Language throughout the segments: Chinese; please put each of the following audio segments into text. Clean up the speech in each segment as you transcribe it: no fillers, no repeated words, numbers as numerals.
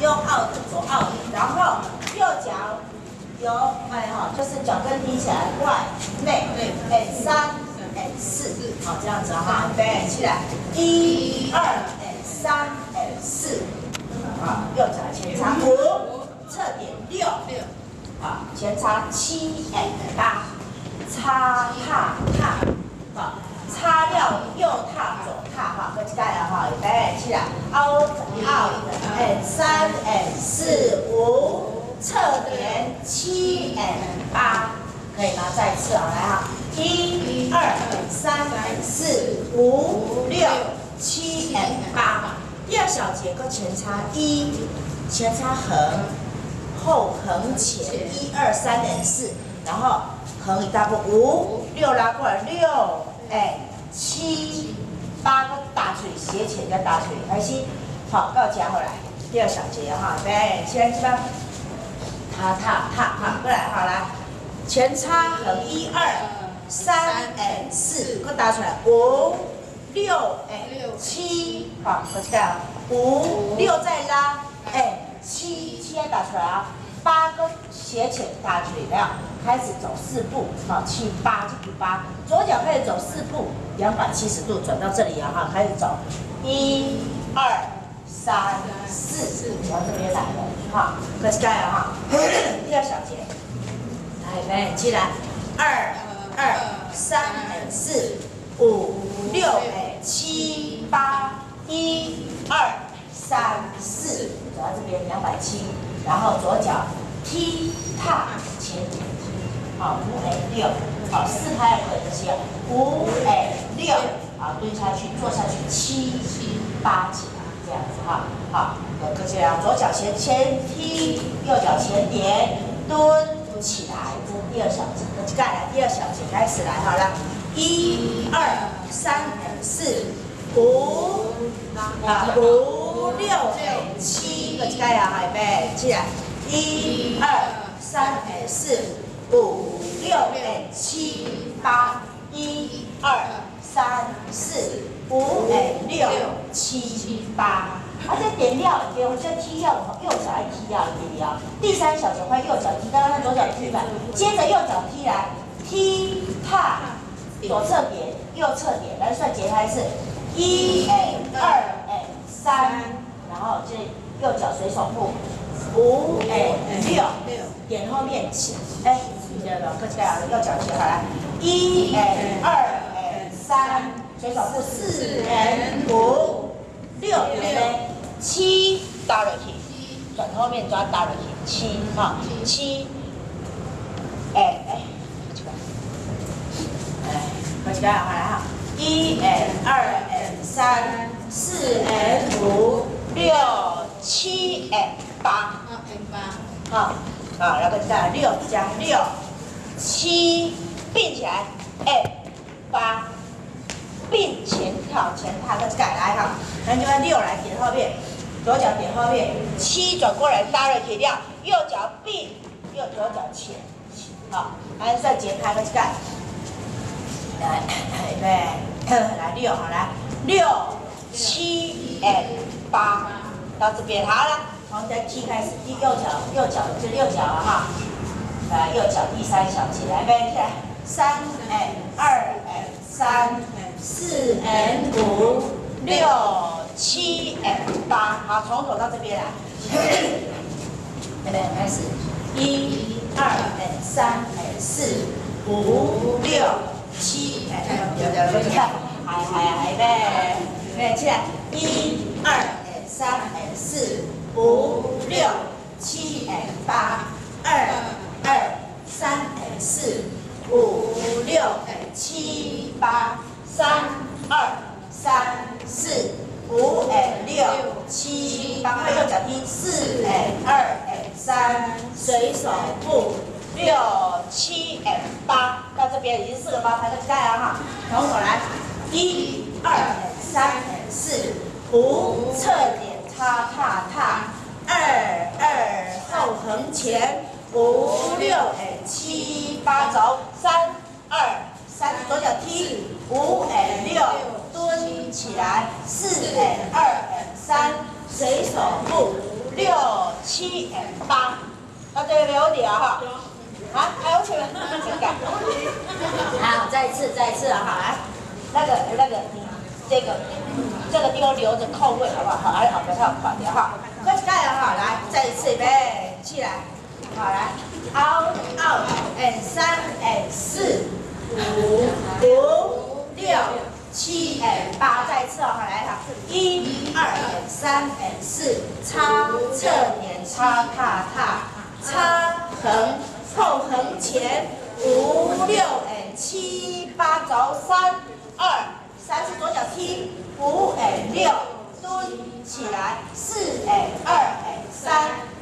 右 out 左 out， 然后右脚由就是脚跟提起来，外内3 4，好这样子哈，对，起来1 2 3 4，好，右脚前插5，侧点6，好，前插7 8，插踏，好。 擦掉右踏左踏哈，跟起来哈，预备起来 ，out 3 4 5，侧点7 8，可以吗？再一次啊，来哈，1 2 3 4 5 6 7 8，第二小节跟前插1，前插横，后横前1 2 3 4，然后横一大步5 6拉过来6。 7 8个打出去，斜前再打出去，开始，好，到夹回来，第二小节哈，对，现在这边，踏，过来，好来，前插横1 2 3 4，给我打出来5 6 7，好，过去干5 6再拉7打出来啊，8个斜前打出去，没有？ 开始走4步，好，7 8这个8，左脚开始走4步，270度转到这里啊，哈，开始走1 2 3 4，往这边来了，好，开始干了哈。第二小节，来，起来，2 2 3 4 5 6 7 8 1 2 3 4，走到这边270，然后左脚踢踏前点。 好，5 6，好，4拍腿这些，5 6，好，蹲下去，坐下去，7 8起来，这样子哈，好，可以啊，左脚前踢，右脚前点，蹲起来，这是第二小节，再来第二小节开始来，好了，1 2 3 4 5 6 7，个再来啊，预备，起来，1 2 3 4 5 6 7 8 1 2 3 4 5 6 7 8，这点料点，我这踢料，右脚来踢料，第三小节换右脚踢，刚刚左脚踢反，接着右脚踢来，踢踏，左侧点，右侧点，来算节拍是1 2 3，然后这右脚随手步5 6，点后面起，各起来，右脚起来，来1 2 3，随手步4 5 6点7，打落去，转后面抓打落去7哈7，各起来，好来哈，1 2 3 4 5 6 7 8，好，好，然后再来6加6。 7并起来，8并前跳，跟改来哈，然后就按6来点后面，左脚点后面，7转过来搭了铁料，右脚并，左脚前，好，来算节拍跟改，来，预备，来6，好来6 7 8，到这边好了，从这 T 开始，右脚这6脚了哈。 右脚第三小节来背起来，3 2 3 4 5 6 7 8，好，从头到这边来，开始1 2 3 4 5 6 7，还背起来1 2 3 4 5 6 7 8 2 3 4 5 6 7 8 3 2 3 4 5 6 7 8，右脚踢4 2 3，随手步6 7 8，到这边已经4个8拍个盖了哈，从头来1 2 3 4 5，侧点踏2 2后横前。 5 6 7 8，走3 2 3，左脚踢5 6，蹲起来4 2 3，随手步6 7 and 8，大家有没有聊哈？啊，还有什么？这个。好，再一次啊，好来，那个，这个地方留着空位好不好？好，来，好，不要垮掉哈。快起来哈，来，再一次预备，起来，好来 ，out and 3 and 4， 5 6 7 and 8，再一次哦，好来哈，1 2 and 3 and 4，擦侧点擦踏踏，擦横后横前，5 6 and 7 8走3 2 3是左脚踢，5 and 6蹲起来，4 and 2 and 3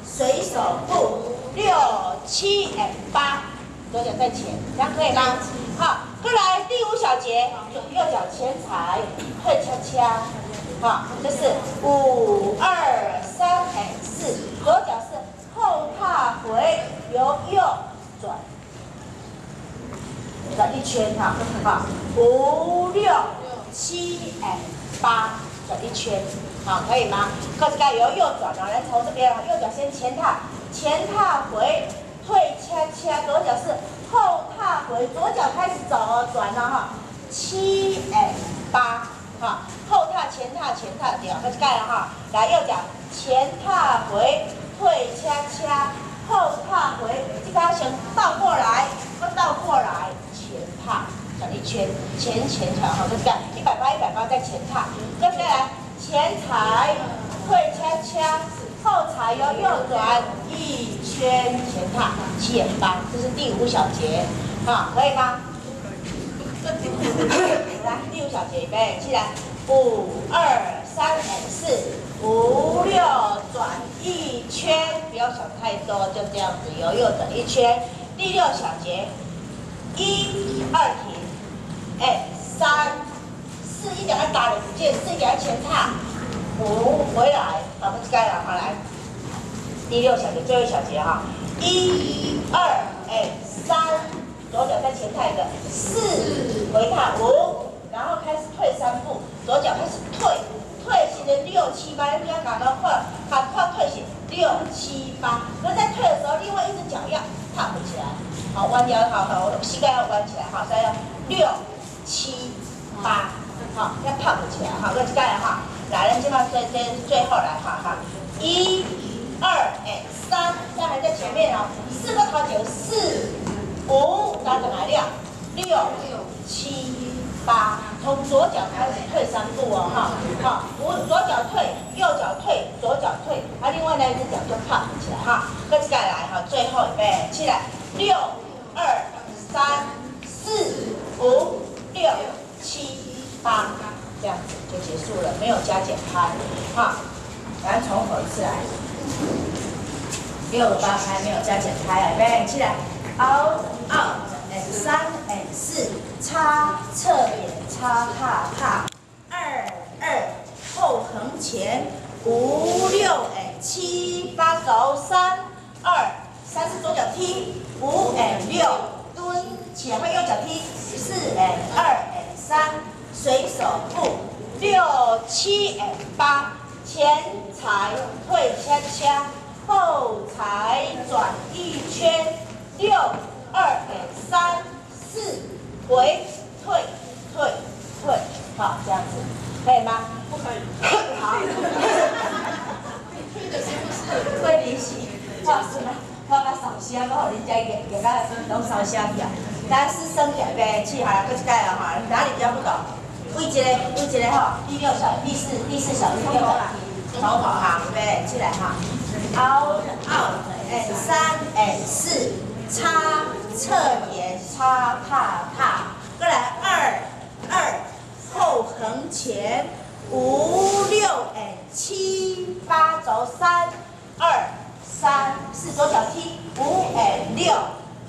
随手步，6 7 and 8左脚在前，这样可以吗？好，过来第5小节，右脚前踩，退恰恰，好，这是5 2 3 and 4，左脚是后踏回，由右转一圈哈，好，5 6 7 and 8转一圈，好，可以吗？课子盖由右转啊，来从这边右脚先前踏回，退恰恰，左脚是后踏回，左脚开始走哦，转了哈，7 and 8，哈，后踏前踏掉，课子盖了哈，来右脚前踏回，退恰恰，后踏回，这个要先倒过来，前踏。转一圈，前脚好，这个180再前踏，再来前踩，退恰恰，后踩由右转一圈前踏7 and 8，这是第5小节，好，可以吗？来第5小节预备起来，5 2 3 and 4， 5 6转一圈，不要想太多，就这样子由右转一圈。第6小节，1 2停。3 4一脚要打脸不见，4一脚要前踏，5回来，把不该了，好来，第6小节最后一小节哈，1 2 3，左脚再前踏一个，4回踏5，然后开始退3步，左脚开始退行的6 7 8，不要搞到快退行6 7 8，那在退的时候，另外一只脚要踏回起来，好弯腰，好，膝盖要弯起来，好，再要6 7 8，好，要胖起来，好，这盖了哈，来了，最后来，哈，1 2 3，再还在前面哦，4个头脚4 5，大家来亮，6 7 8，从左脚开始退3步哦，哈，好，5左脚退，右脚退，左脚退，另外那一只脚就胖起来哈，这盖来哈，最后预备起来，6 2 3 4 5 6 7 8，这样子就结束了，没有加减拍，好，来重复一次来，6 8拍没有加减拍，预备起来 ，out and 3 and 4，擦侧点擦踏，2 2后横前，5 6 and 7 8走3 2 3是左脚踢，5 and 6蹲起来，换右脚踢，4 and 2 and 3随手步，6 7 and 8前踩退恰恰，后踩转一圈，6 2 and 3 4回退，好，这样子可以吗？不可以。好。推的是不是？推离席，是吗？我甲烧声，我互恁遮个甲拢烧声去啊！咱师生起来呗，去下，搁一盖啊哈，哪里比较不懂？为一个吼，第4小节，第4小节重跑哈，预备起来哈 ，out and 3 and 4，擦侧点擦踏，过来2 2后横前，5 6 and 7 8走3 2 3 4左脚踢，5 and 6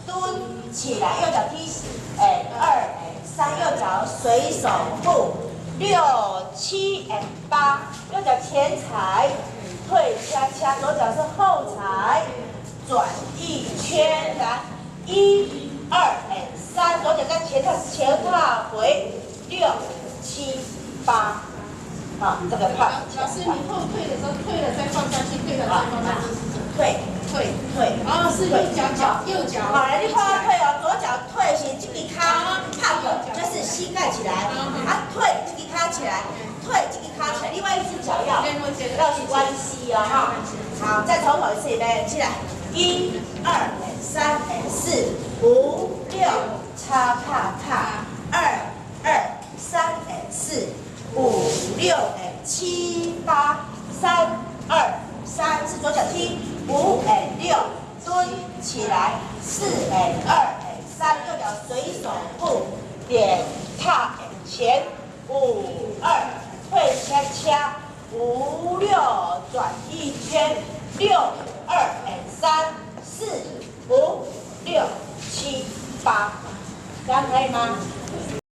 蹲起来，右脚踢，2 and 3右脚随手步，6 7 and 8右脚前踩，退恰恰，左脚是后踩，转一圈，来1 2 and 3左脚在前踏回，6 7 8。好，这个胖。老师，你后退的时候退了再放下去，退了再放下去。退。哦，是右脚。好，来，你看我退哦，左脚退是这只脚 pop， 就是膝盖起来，啊，退这只脚起来，退这只脚起来，另外一只脚要是弯膝哦，哈。好，再从头一次，预备起来，1、2、3、4、5、6，叉啪啪，2、3、4、5、6、7、8、3、2、3，是左脚踢，5、6。蹲起来，4、2、3，右脚随手步点踏前，5、2，退恰恰，5、6，转一圈，6、2、3、4、5、6、7、8，这样可以吗？